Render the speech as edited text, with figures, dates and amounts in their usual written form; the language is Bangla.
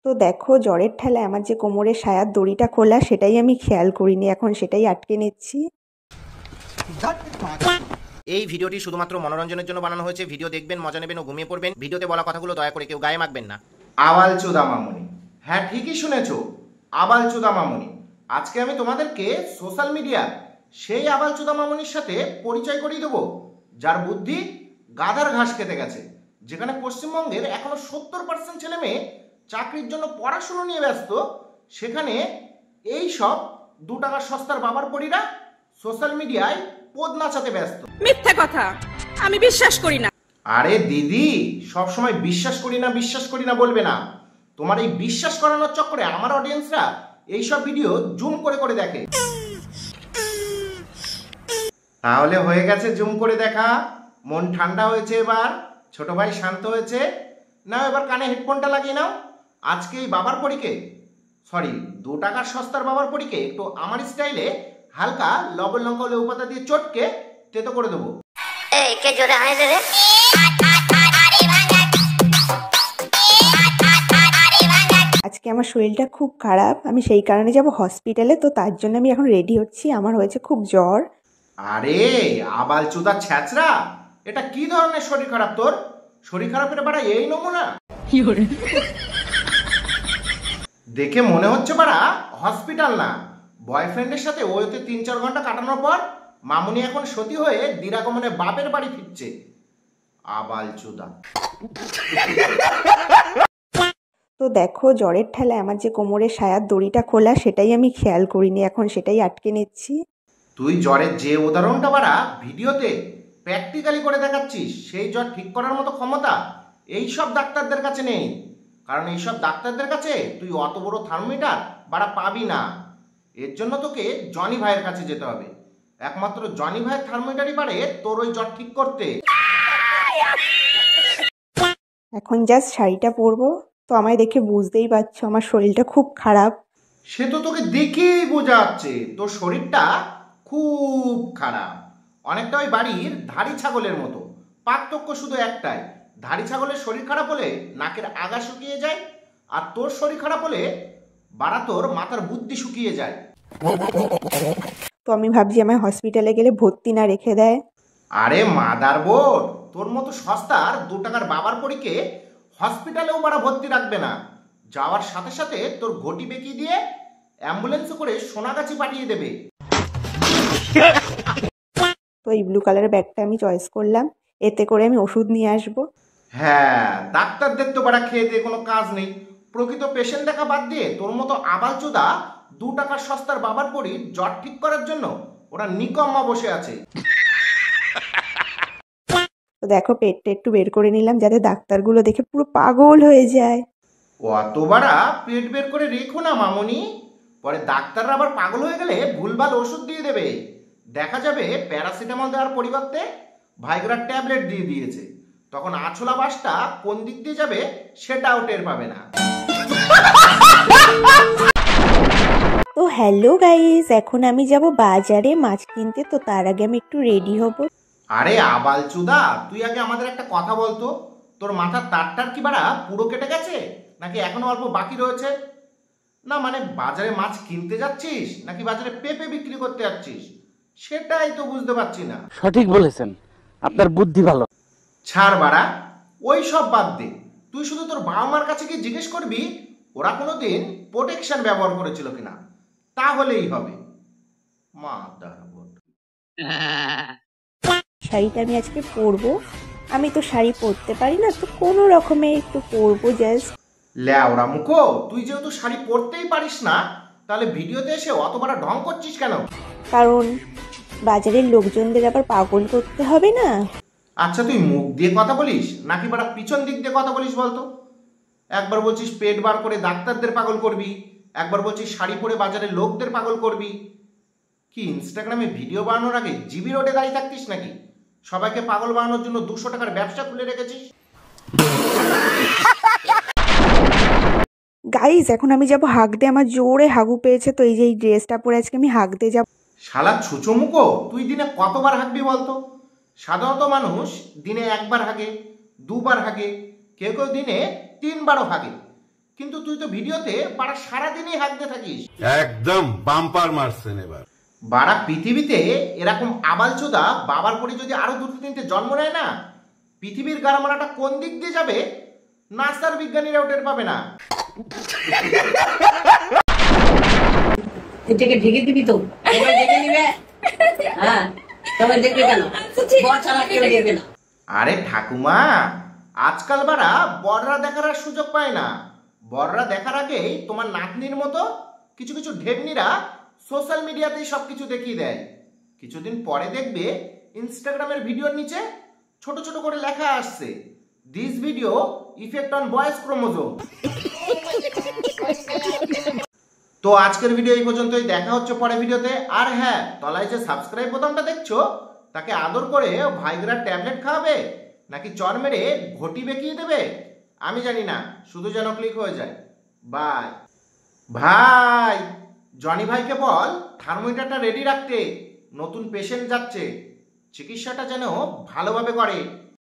তো দেখো জ্বরের ঠেলায় আমার যে কোমরের সায়ার দড়িটা খোলা সেটাই আমি খেয়াল করিনি, এখন সেটাই আটকে নিচ্ছি। এই ভিডিওটি শুধুমাত্র মনোরঞ্জনের জন্য বানানো হয়েছে। ভিডিও দেখবেন, মজা নেবেন ও ঘুমিয়ে পড়বেন। ভিডিওতে বলা কথাগুলো দয়া করে কেউ গায়ে মাখবেন না। আবালচোদা মামুনি, হ্যাঁ ঠিকই শুনেছো, আবালচোদা মামুনি। আজকে আমি তোমাদেরকে সোশ্যাল মিডিয়া সেই আবালচোদা মামুনির সাথে পরিচয় করিয়ে দেবো, যার বুদ্ধি গাধার ঘাস খেতে গেছে। যেখানে পশ্চিমবঙ্গের এখনো 70% ছেলে মেয়ে চাকরির জন্য পড়াশুনো নিয়ে ব্যস্ত, সেখানে এই সব 2 টাকার সস্তার বাবার পরীরা সোশ্যাল মিডিয়ায় পদ নাচাতে ব্যস্ত। মিথ্যে কথা, আমি বিশ্বাস করি না। আরে দিদি, সবসময় বিশ্বাস করি না বলবে না। তোমার এই বিশ্বাস করানোর চক্করে আমার অডিয়েন্সরা এইসব ভিডিও জুম করে করে দেখে। তাহলে হয়ে গেছে জুম করে দেখা, মন ঠান্ডা হয়েছে, এবার ছোট ভাই শান্ত হয়েছে। নাও এবার কানে হেডফোনটা লাগিয়ে নাও। আজকে এই বাবার পরীকে, সরি 2 টাকার সস্তার বাবার পরীকে একটু আমার স্টাইলে হালকা লবণ লঙ্কা লেবু পাতা দিয়ে চটকে তেতো করে দেবো। আজকে আমার শরীরটা খুব খারাপ, আমি সেই কারণে যাব হসপিটালে। তো তার জন্য আমি এখন রেডি হচ্ছি, আমার হয়েছে খুব জ্বর। আরে আবালচোদা ছ্যাচরা, এটা কি ধরনের শরীর খারাপ তোর? শরীর খারাপের বাড়া এই নমুনা দেখে মনে হচ্ছে বাড়া হসপিটাল না, বয়ফ্রেন্ডের সাথে ওইতে 3-4 ঘন্টা কাটানোর পর মামুনি এখন সতী হয়ে দিরাগমনে বাপের বাড়ি ফিরছে। আবালচোদা। তো দেখো জ্বরের ঠেলায় আমার যে কোমরের সায়ার দড়িটা খোলা সেটাই আমি খেয়াল করিনি, এখন সেটাই আটকে নিচ্ছি। তুই জ্বরের যে উদাহরণটা বাড়া ভিডিওতে প্র্যাকটিক্যালি করে দেখাচ্ছিস, সেই জ্বর ঠিক করার মতো ক্ষমতা এইসব ডাক্তারদের কাছে নেই। কারণ এইসব ডাক্তারদের কাছে তুই অত বড় থার্মোমিটার বাড়া পাবি না। এর জন্য তোকে জনি ভাইয়ের কাছে যেতে হবে। একমাত্র জনি ভাইয়ের থার্মোমিটারই পারে তোর ওই জ্বর ঠিক করতে। এখন জাস্ট শাড়িটা পরবো, তো আমায় দেখে বুঝতেই পারছো আমার শরীরটা খুব খারাপ। সে তো তোকে দেখেই বোঝা যাচ্ছে তোর শরীরটা খুব খারাপ। অনেকটা ওই বাড়ির ধাড়ি ছাগলের মতো। পার্থক্য শুধু একটাই, ধাড়ি ছাগলের শরীর খারাপ হলে নাকের আগা শুকিয়ে যায়, আর তোর শরীর খারাপ হলে বাড়া তোর মাথার বুদ্ধি শুকিয়ে যায়। তো আমি ভাবছি আমায় হসপিটালে গেলে ভর্তি না রেখে দেয়। আরে মাদারবোর্ড, তোর মতো সস্তার 2 টাকার বাবার পরীকে হসপিটালেও বাড়া ভর্তি রাখবে না। যাওয়ার সাথে সাথে তোর ঘটি বেঁকিয়ে দিয়ে অ্যাম্বুলেন্সে করে সোনাগাছি পাঠিয়ে দেবে। তো এই ব্লু কালারের ব্যাগটা আমি চয়েস করলাম, এতে করে আমি ওষুধ নিয়ে আসবো। হ্যাঁ, ডাক্তারদের তো বাড়া খেয়ে দিয়ে কোনো কাজ নেই। প্রকৃত পেশেন্ট দেখা বাদ দিয়ে তোর মতো আবালচোদা 2 টাকার সস্তার বাবার পরীর জ্বর ঠিক করার জন্য ওরা নিকম্মা বসে আছে। তো দেখো পেটটা একটু বের করে নিলাম যাতে ডাক্তারগুলো দেখে পুরো পাগল হয়ে যায়। অত বাড়া পেট বের করে রেখো না মামুনি, পরে ডাক্তাররা আবার পাগল হয়ে গেলে ভুলভাল ওষুধ দিয়ে দেবে। দেখা যাবে প্যারাসিটামল দেওয়ার পরিবর্তে ভাইগ্রার ট্যাবলেট দিয়ে দিয়েছে। তখন আছলা বাসটা কোন দিক দিয়ে যাবে সেটাও টের পাবে না। তো হ্যালো গাইস, এখন আমি যাব বাজারে মাছ কিনতে। তো তার আগে আমি একটু রেডি হব। আরে আবালচোদা, তুই আগে আমাদের একটা কথা বলতো, তোর মাথার তারটার কি বাড়া পুরো কেটে গেছে নাকি এখনো অল্প বাকি রয়েছে? না মানে বাজারে মাছ কিনতে যাচ্ছিস নাকি বাজারে পেঁপে বিক্রি করতে যাচ্ছিস, সেটাই তো বুঝতে পারছি না। সঠিক বলেছেন, আপনার বুদ্ধি ভালো। ছাড় বাড়া, ওই সব বাদ দে। তুই শুধু তোর বাবা মার কাছে গিয়ে জিজ্ঞেস করবি ওরা কোনোদিন প্রোটেকশন ব্যবহার করেছিল কিনা, তাহলেই হবে। শাড়িটা আমি আজকে পরবো। আমি তো শাড়ি পরতে পারি না, তো কোনো রকমে একটু পরবো জাস্ট। ল্যাওড়া মুখো, তুই যেহেতু শাড়ি পরতেই পারিস না, তাহলে ভিডিওতে এসে অত বড় ঢং করছিস কেন? কারণ বাজারের লোকজনদের আবার পাগল করতে হবে না। আচ্ছা তুই মুখ দিয়ে কথা বলিস নাকি বাড়া পিছন দিক দিয়ে কথা বলিস বলতো? একবার বলছিস পেট বার করে ডাক্তারদের পাগল করবি, একবার বলছিস শাড়ি পরে বাজারের লোকদের পাগল করবি। কি ইনস্টাগ্রামে ভিডিও বানানোর আগে জিবি রোডে দাঁড়িয়ে থাকতিস নাকি? সবাইকে পাগল বানানোর জন্য 200 টাকার ব্যবসা খুলে রেখেছিস। গাইস এখন আমি যাব হাঁকতে, আমার জোরে হাগু পেয়েছে। তো এই যে এই ড্রেসটা পরে আজকে আমি হাঁকতে যাব। শালা ছুচোমুখো, তুই দিনে কতবার হাঁকবি বলতো? সাধারণত মানুষ দিনে 1বার হাগে, 2বার হাগে, কেউ কেউ দিনে 3বারও হাগে। কিন্তু তুই তো ভিডিওতে বাড়া সারাদিনই হাঁকতে থাকিস। একদম বাম্পার মারছেন এবার। বাড়া পৃথিবীতে এরকম আবালচোদা বাবার পরে যদি আরো দুটো তিনটে জন্ম নেয় না, পৃথিবীর গাড়ামারাটা কোন দিক দিয়ে যাবে নাসার বিজ্ঞানীরাও টের পাবে না। এটাকে ঢেকে দিবি তো, এবার ঢেকে নিবে। হ্যাঁ, তবে দেখবে কেন বর ছাড়া কেউ দেখবে না। আরে ঠাকুমা, আজকাল বাড়া বড়রা দেখার আর সুযোগ পায় না। বড়রা দেখার আগেই তোমার নাতনির মতো কিছু কিছু ঢেবনিরা সোশ্যাল মিডিয়াতেই সবকিছু দেখিয়ে দেয়। কিছুদিন পরে দেখবে ইনস্টাগ্রামের ভিডিওর নিচে ছোট ছোট করে লেখা আসছে, this video effect on boys chromosome. তো আজকের ভিডিও এই পর্যন্তই, দেখা হচ্ছে পরে ভিডিওতে। আর হ্যাঁ, তলায় যে সাবস্ক্রাইব বোতামটা দেখছো, তাকে আদর করে ভাইগরা ট্যাবলেট খাওয়াবে নাকি চর মেরে ঘটি বেঁকিয়ে দেবে আমি জানি না, শুধু যেন ক্লিক হয়ে যায়। বাই। ভাই, জনি ভাইকে বল থার্মোমিটারটা রেডি রাখতে, নতুন পেশেন্ট যাচ্ছে, চিকিৎসাটা যেন ভালোভাবে করে।